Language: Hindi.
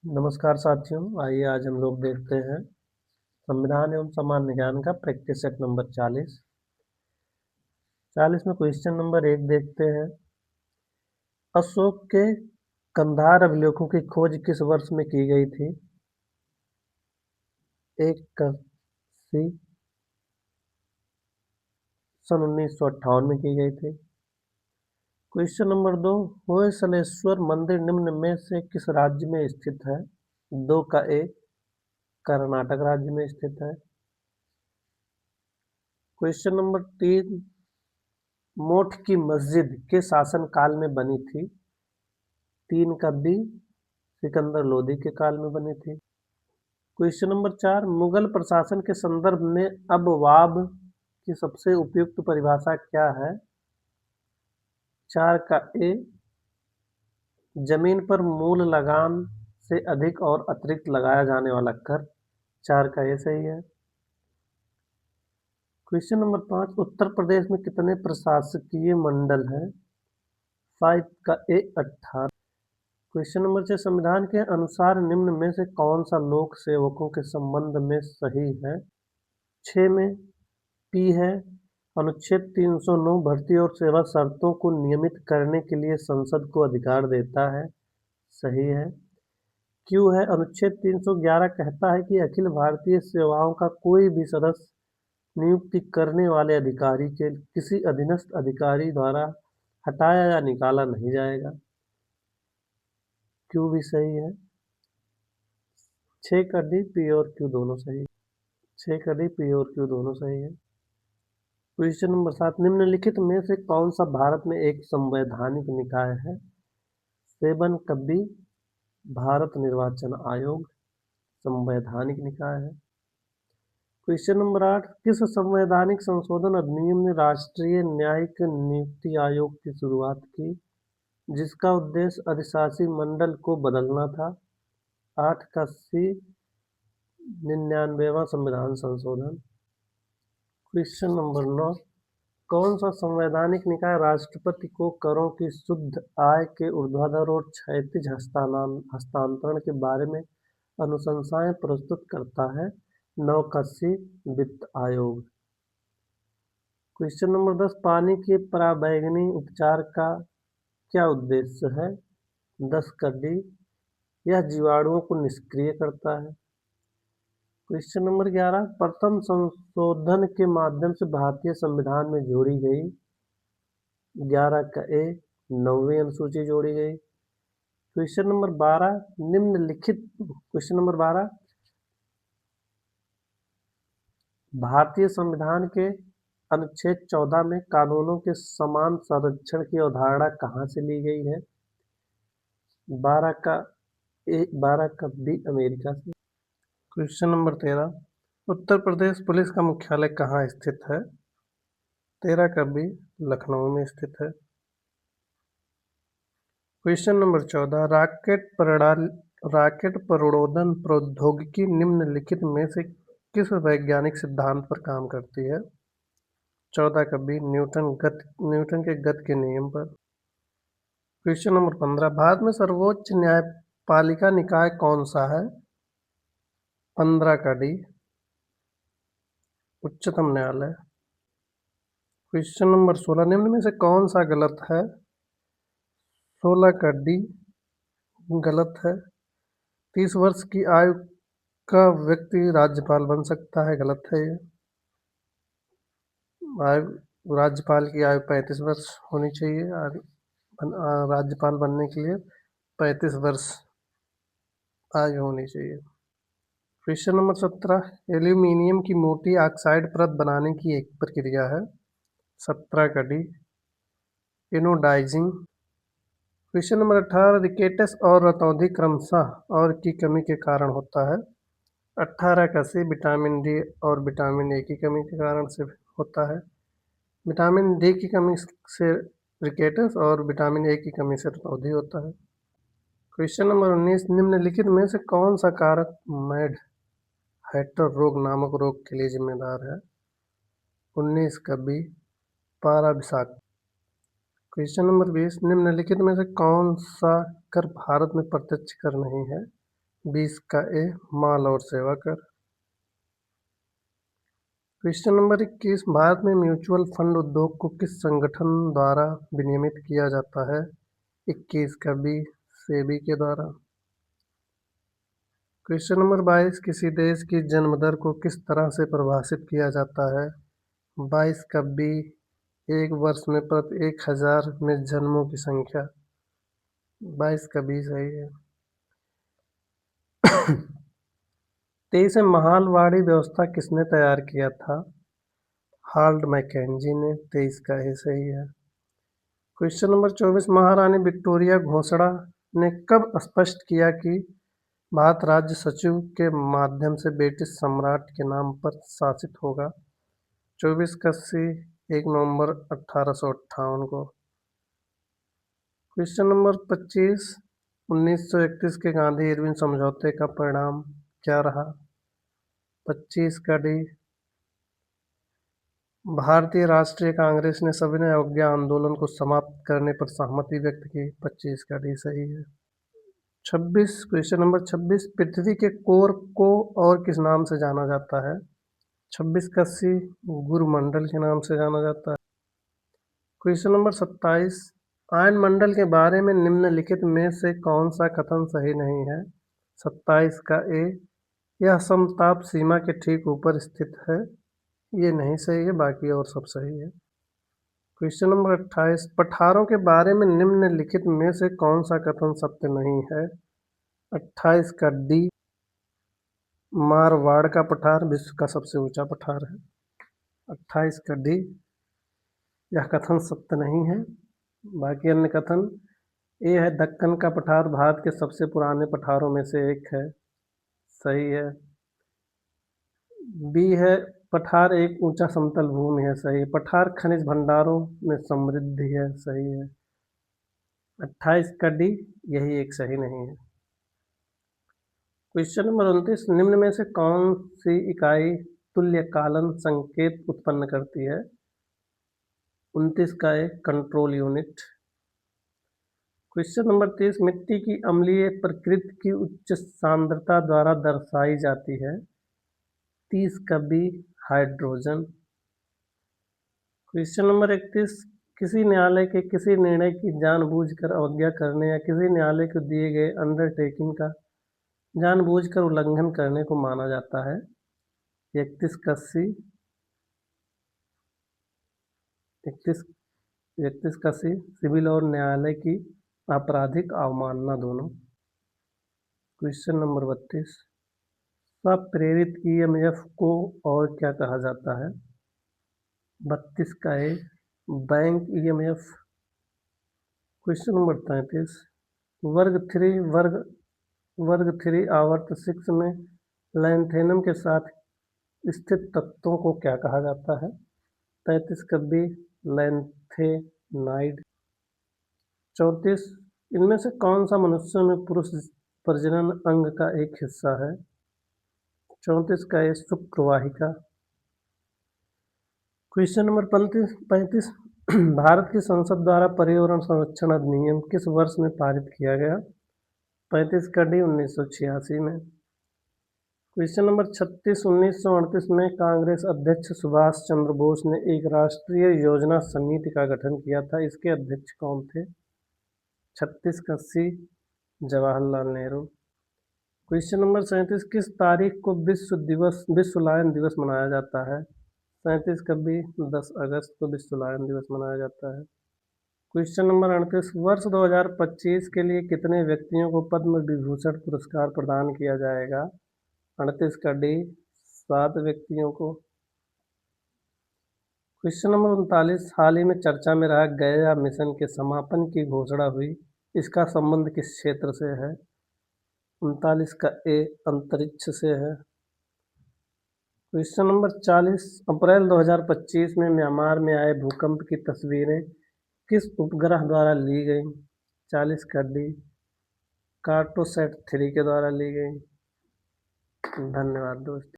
नमस्कार साथियों, आइए आज हम लोग देखते हैं संविधान एवं सामान्य ज्ञान का प्रैक्टिस सेट नंबर 40 में क्वेश्चन नंबर 1 देखते हैं। अशोक के कंधार अभिलेखों की खोज किस वर्ष में की गई थी? 1 का सी सन 1958 में की गई थी। क्वेश्चन नंबर 2, होयसलेश्वर मंदिर निम्न में से किस राज्य में स्थित है? 2 का ए कर्नाटक राज्य में स्थित है। क्वेश्चन नंबर 3, मोठ की मस्जिद के शासनकाल में बनी थी? 3 का बी सिकंदर लोदी के काल में बनी थी। क्वेश्चन नंबर 4, मुगल प्रशासन के संदर्भ में अबवाब की सबसे उपयुक्त परिभाषा क्या है? 4 का ए जमीन पर मूल लगान से अधिक और अतिरिक्त लगाया जाने वाला कर। 4 का ए सही है। क्वेश्चन नंबर 5, उत्तर प्रदेश में कितने प्रशासकीय मंडल हैं? 5 का ए 18। क्वेश्चन नंबर 6, संविधान के अनुसार निम्न में से कौन सा लोक सेवकों के संबंध में सही है? 6 में पी है, अनुच्छेद 309 भर्ती और सेवा शर्तों को नियमित करने के लिए संसद को अधिकार देता है। सही है। क्यू है, अनुच्छेद 311 कहता है कि अखिल भारतीय सेवाओं का कोई भी सदस्य नियुक्ति करने वाले अधिकारी के किसी अधीनस्थ अधिकारी द्वारा हटाया या निकाला नहीं जाएगा। क्यू भी सही है। 6 का डी पी और क्यू दोनों सही। 6 का डी पी और क्यू दोनों सही है। क्वेश्चन नंबर 7, निम्नलिखित में से कौन सा भारत में एक संवैधानिक निकाय है? 7 का बी भारत निर्वाचन आयोग संवैधानिक निकाय है। क्वेश्चन नंबर 8, किस संवैधानिक संशोधन अधिनियम ने राष्ट्रीय न्यायिक नियुक्ति आयोग की शुरुआत की, जिसका उद्देश्य अधिशासी मंडल को बदलना था? 8 का सी 99वां संविधान संशोधन। क्वेश्चन नंबर 9, कौन सा संवैधानिक निकाय राष्ट्रपति को करों की शुद्ध आय के ऊर्ध्वाधर और क्षैतिज हस्तांतरण के बारे में अनुशंसाएं प्रस्तुत करता है? 9 का सी वित्त आयोग। क्वेश्चन नंबर 10, पानी के पराबैंगनी उपचार का क्या उद्देश्य है? 10 का डी यह जीवाणुओं को निष्क्रिय करता है। क्वेश्चन नंबर 11, प्रथम संशोधन के माध्यम से भारतीय संविधान में जोड़ी गई? 11 का ए 9वीं अनुसूची जोड़ी गई। क्वेश्चन नंबर 12, निम्नलिखित क्वेश्चन नंबर 12, भारतीय संविधान के अनुच्छेद 14 में कानूनों के समान संरक्षण की अवधारणा कहाँ से ली गई है? 12 का ए 12 का बी अमेरिका से। Question number 13, Uttar Pradesh police का मुख्यालय कहाँ स्थित है? 13 का बी लखनऊ में स्थित है। क्वेश्चन नंबर 14, रॉकेट प्रणोदन प्रौद्योगिकी निम्नलिखित में से किस वैज्ञानिक सिद्धांत पर काम करती है? 14 का बी न्यूटन के गति के नियम पर। क्वेश्चन नंबर 15, भारत में सर्वोच्च न्यायपालिका निकाय कौन सा है? 15 का डी उच्चतम न्यायालय। क्वेश्चन नंबर 16, निम्न में से कौन सा गलत है? 16 का डी गलत है। 30 वर्ष की आयु का व्यक्ति राज्यपाल बन सकता है, गलत है ये। राज्यपाल की आयु 35 वर्ष होनी चाहिए। राज्यपाल बनने के लिए 35 वर्ष आयु होनी चाहिए। क्वेश्चन नंबर 17, एल्यूमीनियम की मोटी ऑक्साइड परत बनाने की एक प्रक्रिया है? 17 का D anodising. Question number 18, rickets और रतौंधी क्रमशः और की कमी के कारण होता है? 18 का सी विटामिन डी और विटामिन ए की कमी के कारण से होता है। विटामिन डी की कमी से रिकेटस और विटामिन ए की कमी से रतौंधी होता है। क्वेश्चन नंबर 19, निम्नलिखित में से कौन सा कारक मैड हैटर रोग नामक रोग के लिए जिम्मेदार है? 19 का बी पाराविषाक्त। क्वेश्चन नंबर 20, निम्नलिखित में से कौन सा कर भारत में प्रत्यक्ष कर नहीं है? 20 का ए माल और सेवा कर। क्वेश्चन नंबर 21, भारत में म्यूचुअल फंड उद्योग को किस संगठन द्वारा विनियमित किया जाता है? 21 का बी सेबी के द्वारा। क्वेश्चन नंबर 22, किसी देश की जन्म दर को किस तरह से परिभाषित किया जाता है? 22 का बी एक वर्ष में प्रति 1000 में जन्मों की संख्या। 22 का बी सही है। 23 महालवाड़ी व्यवस्था किसने तैयार किया था? हार्ल्ड मैकेंजी ने। 23 का ही सही है। क्वेश्चन नंबर 24, महारानी विक्टोरिया घोषणा ने कब स्पष्ट किया कि भारत राज्य सचिव के माध्यम से ब्रिटिश सम्राट के नाम पर शासित होगा? 24 का सी 1 नवंबर 1858 को। क्वेश्चन नंबर 25, 1931 के गांधी इरविन समझौते का परिणाम क्या रहा? 25 का डी भारतीय राष्ट्रीय कांग्रेस ने सविनय अवज्ञा आंदोलन को समाप्त करने पर सहमति व्यक्त की। 25 का डी सही है। 26, क्वेश्चन नंबर 26, पृथ्वी के कोर को और किस नाम से जाना जाता है? 26 का सी गुरुमंडल के नाम से जाना जाता है। क्वेश्चन नंबर 27, आयन मंडल के बारे में निम्नलिखित में से कौन सा कथन सही नहीं है? 27 का ए यह समताप सीमा के ठीक ऊपर स्थित है। ये नहीं सही है, बाकी और सब सही है। क्वेश्चन नंबर 28, पठारों के बारे में निम्नलिखित में से कौन सा कथन सत्य नहीं है? 28 का डी मारवाड़ का पठार विश्व का सबसे ऊंचा पठार है। 28 का डी यह कथन सत्य नहीं है। बाकी अन्य कथन, ए है दक्कन का पठार भारत के सबसे पुराने पठारों में से एक है, सही है। बी है पठार एक ऊंचा समतल भूमि है, सही है। पठार खनिज भंडारों में समृद्धि है, सही है। 28 का डी यही एक सही नहीं है। क्वेश्चन नंबर 29, निम्न में से कौन सी इकाई तुल्यकालन संकेत उत्पन्न करती है? 29 का एक कंट्रोल यूनिट। क्वेश्चन नंबर 30, मिट्टी की अम्लीय प्रकृति की उच्च सांद्रता द्वारा दर्शाई जाती है। 30 का बी हाइड्रोजन। क्वेश्चन नंबर 31, किसी न्यायालय के किसी निर्णय की जानबूझकर अवज्ञा करने या किसी न्यायालय को दिए गए अंडरटेकिंग का जानबूझकर उल्लंघन करने को माना जाता है। 31 का सी 31 का सी सिविल और न्यायालय की आपराधिक अवमानना दोनों। क्वेश्चन नंबर 32, स्वप्रेरित ईएमएफ को और क्या कहा जाता है? 32 का ए बैंक ईएमएफ। क्वेश्चन नंबर 33, वर्ग 3 आवर्त 6 में लैंथेनम के साथ स्थित तत्वों को क्या कहा जाता है? 33 का बी लैंथेनाइड। 34, इनमें से कौन सा मनुष्यों में पुरुष प्रजनन अंग का एक हिस्सा है? 34 का ए शुक्रवाहिका। क्वेश्चन नंबर 35, भारत की संसद द्वारा पर्यावरण संरक्षण अधिनियम किस वर्ष में पारित किया गया? 35 का डी 1986 में। क्वेश्चन नंबर 36, 1938 में कांग्रेस अध्यक्ष सुभाष चंद्र बोस ने एक राष्ट्रीय योजना समिति का गठन किया था। इसके अध्यक्ष कौन थे? 36 का सी जवाहरलाल नेहरू। क्वेश्चन नंबर 37, किस तारीख को विश्व लायन दिवस मनाया जाता है? 37 का बी 10 अगस्त को विश्व लायन दिवस मनाया जाता है। क्वेश्चन नंबर 38, वर्ष 2025 के लिए कितने व्यक्तियों को पद्म विभूषण पुरस्कार प्रदान किया जाएगा? 38 का डी 7 व्यक्तियों को। क्वेश्चन नंबर 39, हाल ही में चर्चा में रहा गया मिशन के समापन की घोषणा हुई, इसका संबंध किस क्षेत्र से है? 39 का ए अंतरिक्ष से है। क्वेश्चन नंबर 40, अप्रैल 2025 में म्यांमार में आए भूकंप की तस्वीरें किस उपग्रह द्वारा ली गई? 40 का डी कार्टोसैट 3 के द्वारा ली गई। धन्यवाद दोस्तों।